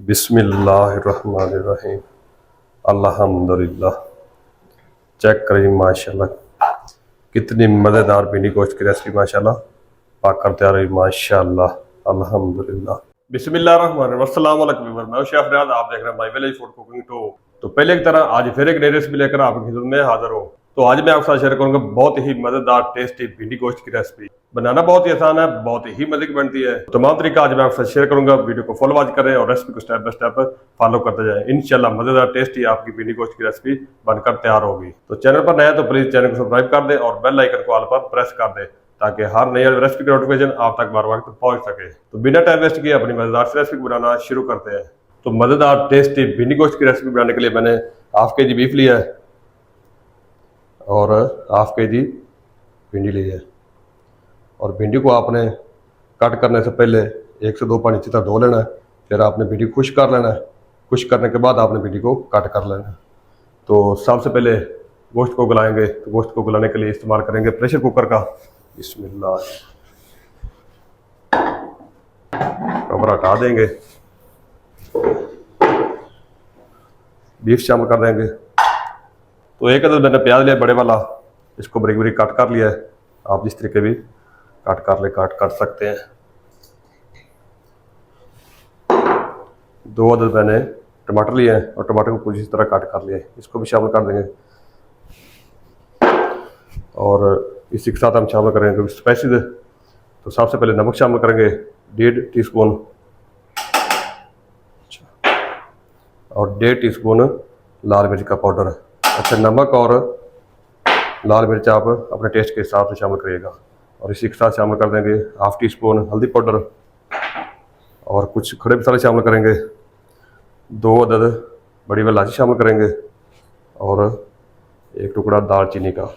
बिस्मिल्लाहिर्रहमानिर्रहीम। अल्हम्दुलिल्लाह। चेक करें माशाल्लाह कितनी मज़ेदार भिंडी गोश्त की रेसिपी माशाल्लाह पाक कर तैयार हुई माशाल्लाह। अल्हम्दुलिल्लाह। बिस्मिल्लाहिर्रहमानिर्रहीम। अस्सलाम वालेकुम व्यूअर, मैं हूं शेफ रियाज, आप देख रहे हैं my village food cooking two. तो पहले की तरह आज फिर एक नई रेसिपी लेकर आपकी खिदमत में हाजिर हूं। तो आज मैं आपके साथ शेयर करूंगा बहुत ही मजेदार टेस्टी भिंडी गोश्त की रेसिपी। बनाना बहुत ही आसान है, बहुत ही मजे की बनती है। तमाम तरीका आज मैं आपके साथ शेयर करूंगा, वीडियो को फॉलो आज करें और रेसिपी को स्टेप बाय स्टेप फॉलो करते जाएं। इंशाल्लाह मजेदार टेस्टी आपकी भिंडी गोश्त की रेसिपी बनकर तैयार होगी। तो चैनल पर नया तो प्लीज चैनल को सब्सक्राइब कर दे और बेल आइकन को ऑल पर प्रेस कर दे ताकि हर नई रेसिपी की नोटिफिकेशन आप तक बार वक्त पहुंच सके। तो बिना टाइम वेस्ट किए अपनी मजेदार रेसिपी बनाना शुरू करते हैं। तो मजेदार टेस्टी भिंडी गोश्त की रेसिपी बनाने के लिए मैंने हाफ के जी बीफ लिया है और हाफ के जी भिंडी ली है। और भिंडी को आपने कट करने से पहले 1 से 2 पानी अच्छी तरह धो लेना है। फिर आपने भिंडी खुश्क कर लेना है। खुश्क करने के बाद आपने भिंडी को कट कर लेना है। तो सबसे पहले गोश्त को गलाएंगे। तो गोश्त को गलाने के लिए इस्तेमाल करेंगे प्रेशर कुकर का। बिस्मिल्लाह। कवर हटा देंगे, बीफ शामिल कर देंगे। तो एक अदद मैंने प्याज लिया बड़े वाला, इसको बरीक बरीक काट कर लिया है। आप जिस तरीके भी काट कर सकते हैं। 2 अदद मैंने टमाटर लिए हैं और टमाटर को कुछ इस तरह काट कर लिया है, इसको भी शामिल कर देंगे। और इसी के साथ हम शामिल करेंगे स्पाइसेस। तो सबसे पहले नमक शामिल करेंगे 1.5 टीस्पून और 1.5 टीस्पून लाल मिर्च का पाउडर। अच्छा, नमक और लाल मिर्च आप अपने टेस्ट के हिसाब से शामिल करिएगा। और इसी के साथ शामिल कर देंगे हाफ टी स्पून हल्दी पाउडर और कुछ खड़े मसाले शामिल करेंगे। 2 अदद बड़ी इलायची शामिल करेंगे और 1 टुकड़ा दालचीनी का।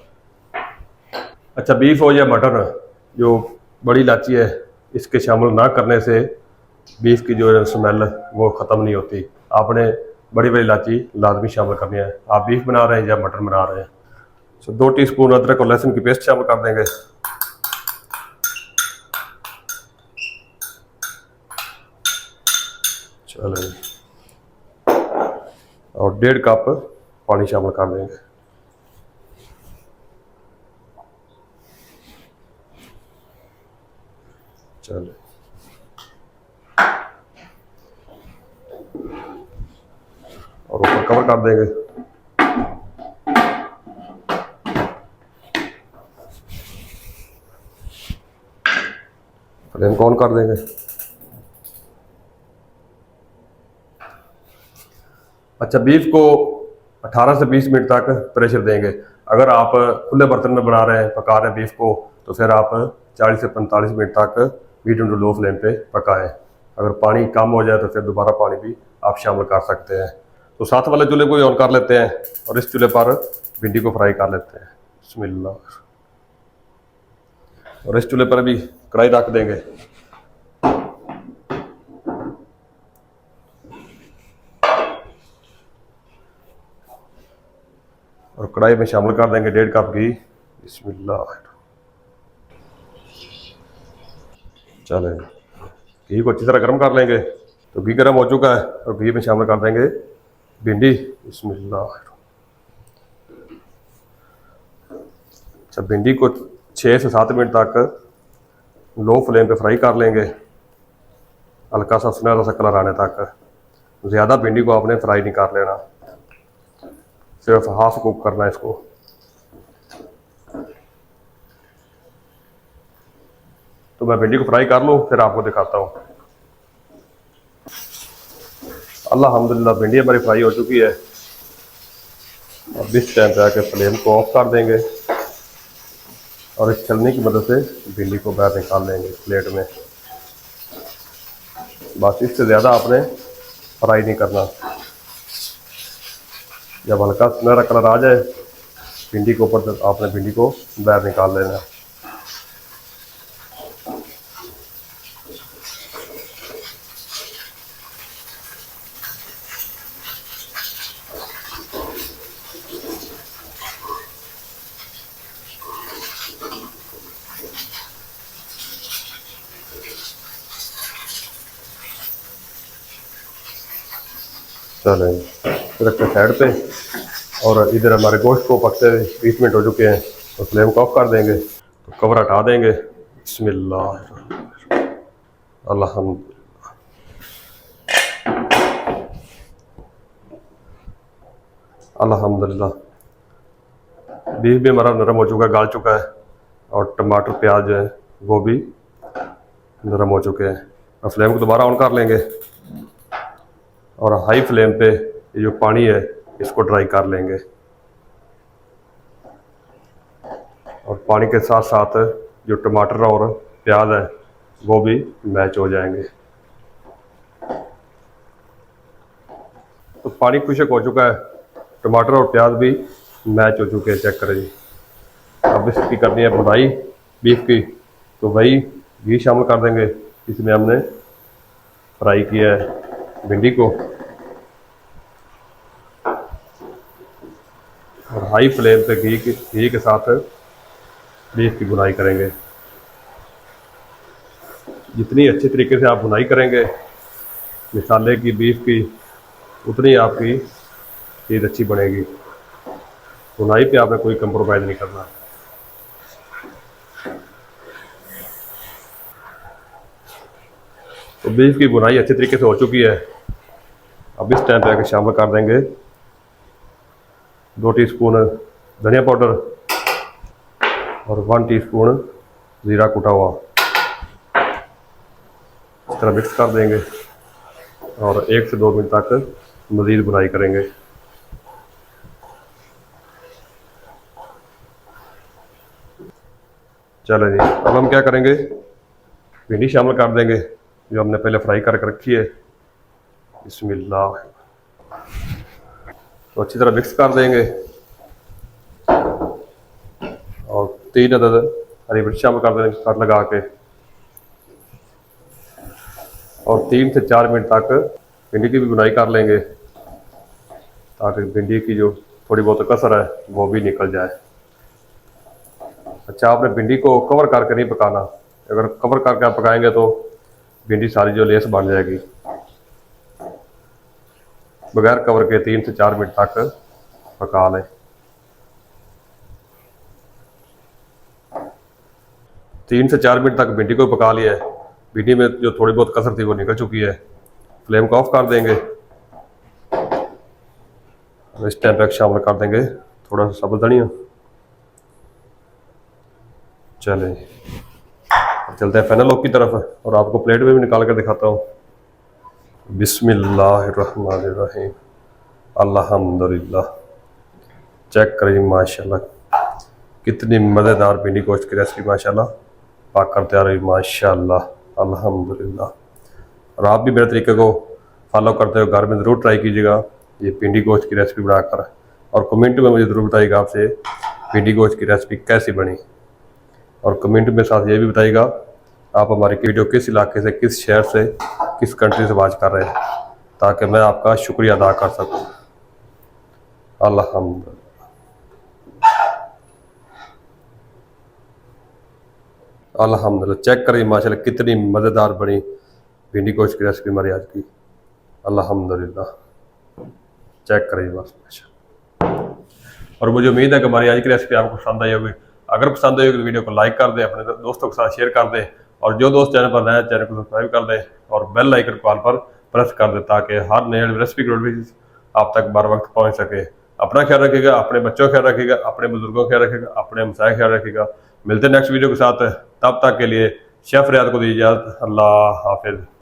अच्छा, बीफ हो या मटन, जो बड़ी इलायची है इसके शामिल ना करने से बीफ की जो स्मेल वो ख़त्म नहीं होती। आपने बड़ी इलायची लाजमी शामिल करनी है, आप बीफ बना रहे हैं या मटन बना रहे हैं। तो 2 टीस्पून अदरक और लहसुन की पेस्ट शामिल कर देंगे। चलो, और 1.5 कप पानी शामिल कर देंगे। चलो, और ऊपर कवर कर देंगे। फ्लेम को ऑन कर देंगे। अच्छा, बीफ को 18 से 20 मिनट तक प्रेशर देंगे। अगर आप खुले बर्तन में बना रहे हैं, पका रहे हैं बीफ को, तो फिर आप 40 से 45 मिनट तक मीडियम टू लो फ्लेम पे पकाएं। अगर पानी कम हो जाए तो फिर दोबारा पानी भी आप शामिल कर सकते हैं। तो साथ वाले चूल्हे को ऑन कर लेते हैं और इस चूल्हे पर भिंडी को फ्राई कर लेते हैं। बिस्मिल्लाह। और इस चूल्हे पर भी कढ़ाई रख देंगे। और कढ़ाई में शामिल कर देंगे 1.5 कप घी। बिस्मिल्लाह। चले, घी को अच्छी तरह गर्म कर लेंगे। तो घी गर्म हो चुका है और घी में शामिल कर देंगे भिंडी। बिस्मिल्लाह। अच्छा, भिंडी को 6 से 7 मिनट तक लो फ्लेम पे फ्राई कर लेंगे, हल्का सा सुनहरा सा कलर आने तक। ज़्यादा भिंडी को आपने फ्राई नहीं कर लेना, सिर्फ हाफ कुक करना है इसको। तो मैं भिंडी को फ्राई कर लूँ फिर आपको दिखाता हूँ। अल्हम्दुलिल्लाह भिंडी हमारी फ्राई हो चुकी है। अब इस टाइम पे आके फ्लेम को ऑफ कर देंगे और इस छलनी की मदद से भिंडी को बाहर निकाल लेंगे प्लेट में। बस, इससे ज़्यादा आपने फ्राई नहीं करना। जब हल्का सुनहरा कलर आ जाए भिंडी के ऊपर, तो आपने भिंडी को बाहर निकाल लेना है। चलें रखते साइड पे। और इधर हमारे गोश्त को पकते 20 मिनट हो चुके हैं, तो फ्लेम को ऑफ कर देंगे, तो कवर हटा देंगे। बिस्मिल्लाह अल्हम्दुलिल्लाह। बीफ भी हमारा नरम हो चुका है, गाल चुका है, और टमाटर प्याज जो है वो भी नरम हो चुके हैं। अब फ्लेम को दोबारा ऑन कर लेंगे और हाई फ्लेम पे ये जो पानी है इसको ड्राई कर लेंगे, और पानी के साथ साथ जो टमाटर और प्याज है वो भी मैच हो जाएंगे। तो पानी खुशक हो चुका है, टमाटर और प्याज भी मैच हो चुके हैं, चेक करें जी। अब इसकी करनी है भुनाई बीफ की, तो वही घी शामिल कर देंगे। इसमें हमने फ्राई किया है भिंडी को, और हाई फ्लेम पे घी के साथ बीफ की भुनाई करेंगे। जितनी अच्छी तरीके से आप भुनाई करेंगे मसाले की, बीफ की, उतनी आपकी चीज़ अच्छी बनेगी। भुनाई पे आपने कोई कंप्रोमाइज़ नहीं करना। तो बीफ की भुनाई अच्छी तरीके से हो चुकी है। अब इस टाइम पे आके शामिल कर देंगे 2 टीस्पून धनिया पाउडर और 1 टीस्पून ज़ीरा कुटा हुआ। इस तरह मिक्स कर देंगे और 1 से 2 मिनट तक मज़ीद भुनाई करेंगे। चलो जी, अब हम क्या करेंगे, भिंडी शामिल कर देंगे जो हमने पहले फ्राई करके रखी है। बिस्मिल्लाह। तो अच्छी तरह मिक्स कर देंगे और 3 अदद हरी मिर्च शामिल कर देंगे कट लगा के, और 3 से 4 मिनट तक भिंडी की भी बुनाई कर लेंगे, ताकि भिंडी की जो थोड़ी बहुत कसर है वो भी निकल जाए। अच्छा, आपने भिंडी को कवर करके नहीं पकाना, अगर कवर करके आप पकाएंगे तो भिंडी सारी जो लेस बन जाएगी। बगैर कवर के 3 से 4 मिनट तक पका लें। 3 से 4 मिनट तक भिंडी को पका लिया है। भिंडी में जो थोड़ी बहुत कसर थी वो निकल चुकी है। फ्लेम को ऑफ कर देंगे। इस टाइम पे शामिल कर देंगे थोड़ा सा साबुत धनिया। चलें, चलते हैं फैनल लॉक की तरफ, और आपको प्लेट में भी निकाल कर दिखाता हूँ। बिस्मिल्लाहिर्रहमानिर्रहीम। अल्हम्दुलिल्लाह। चेक करिए माशाल्लाह, कितनी मज़ेदार भिंडी गोश्त की रेसिपी माशाल्लाह पाक कर तैयार हुई माशाल्लाह। अल्हम्दुलिल्लाह। और आप भी मेरे तरीके को फॉलो करते हो घर में ज़रूर ट्राई कीजिएगा ये भिंडी गोश्त की रेसिपी बनाकर, और कमेंट में मुझे ज़रूर बताइएगा आपसे भिंडी गोश्त की रेसिपी कैसी बनी। और कमेंट में साथ ये भी बताइएगा आप हमारी वीडियो किस इलाके से, किस शहर से, किस कंट्री से वाच कर रहे हैं, ताकि मैं आपका शुक्रिया अदा कर सकूं। अल्हम्दुलिल्लाह। अल्हम्दुलिल्लाह। चेक करिए माशाल्लाह कितनी मज़ेदार बनी भिंडी गोश्त की रेसिपी हमारी आज की। अल्हम्दुलिल्लाह। चेक करिए बस माशाल्लाह। और मुझे उम्मीद है कि हमारी आज की रेसिपी आपको पसंद आई होगी। अगर पसंद आई होगी तो वीडियो को लाइक कर दें, अपने दोस्तों के साथ शेयर कर दें, और जो दोस्त चैनल पर नया चैनल को सब्सक्राइब कर दें और बेल आइकन को ऑल पर प्रेस कर दें, ताकि हर नए रेसिपी की नोटिफिकेशन आप तक बर वक्त पहुँच सके। अपना ख्याल रखिएगा, अपने बच्चों का ख्याल रखिएगा, अपने बुजुर्गों का ख्याल रखिएगा, अपने हमसाय का ख्याल रखिएगा। मिलते हैं नेक्स्ट वीडियो के साथ, तब तक के लिए शेफ रियाद को दीजिए इजाज़त। अल्लाह हाफिज़।